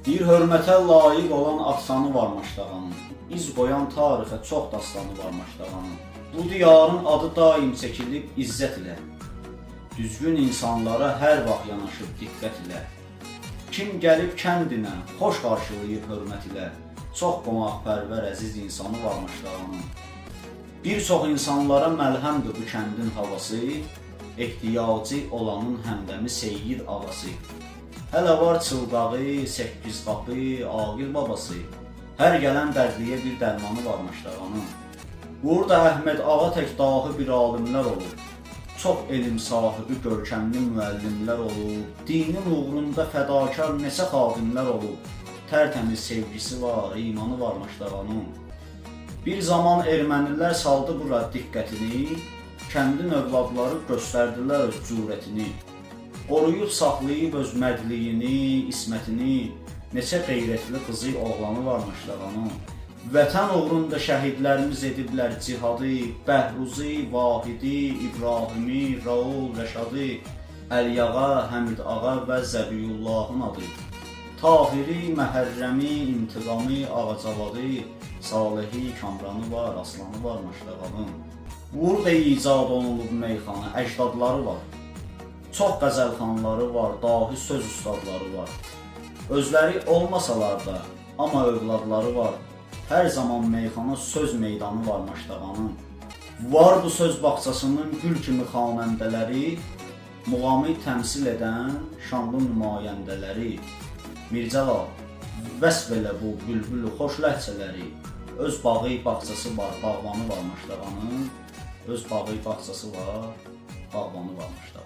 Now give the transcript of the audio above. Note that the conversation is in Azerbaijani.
Bir hörmətə layiq olan afsanı var Maşdağanın, iz qoyan tarixə çox dastanı var Maşdağanın. Bu diyarın adı daim çəkilib izzət ilə, düzgün insanlara hər vaxt yanaşıb diqqət ilə. Kim gəlib kəndinə, xoş qarşılayıb hörmət ilə, çox qonaqpərvər əziz insanı var Maşdağanın. Bir çox insanlara məlhəmdir bu kəndin havası, ehtiyacı olanın həmdəmi Seyyid ağası. Hələ var çıldağı, 8 qapı, Aqil babası, hər gələn dərdliyə bir dərmanı var Maşdağanın. Burada Əhməd ağa tək dahi bir alimlər olur, çox elm sahibi görkəmli müəllimlər olub, dinin uğrunda fədakar neçə xadimlər olub, tərtəmiz sevgisi var, imanı var Maşdağanın. Bir zaman ermənilər saldı bura diqqətini, kəndin övladları göstərdilər öz cürətini. Qoruyub saxlayıb öz mərdliyini, ismətini, neçə qeyrətli qızı oğlanı var Maşdağanın. Vətən uğrunda şəhidlərimiz ediblər cihadı, Bəhruzi, Vahidi, İbrahimi, Raul, Rəşadı, Əliyağa, Həmid ağa və Zəbiyullahın adı. Tahiri, Məhərrəmi, İntiqamı, Ağacavadı, Salihi, Kamranı var, Aslanı var Maşdağanın. Burada icad olunub meyxana, əcdadları var. Çox qəzəlxanları var, dahi söz ustadları var. Özləri olmasalar da, amma övladları var. Hər zaman meyxana söz meydanı var Maşdağanın. Var bu söz bağçasının gül kimi xanəndələri, muğamı təmsil edən şanlı nümayəndələri. Mircəlal, vəsf elə bu bülbülü xoş ləhcələri. Öz bağı, bağçası var, bağbanı var Maşdağanın. Öz bağı, bağçası var, bağbanı var Maşdağanın.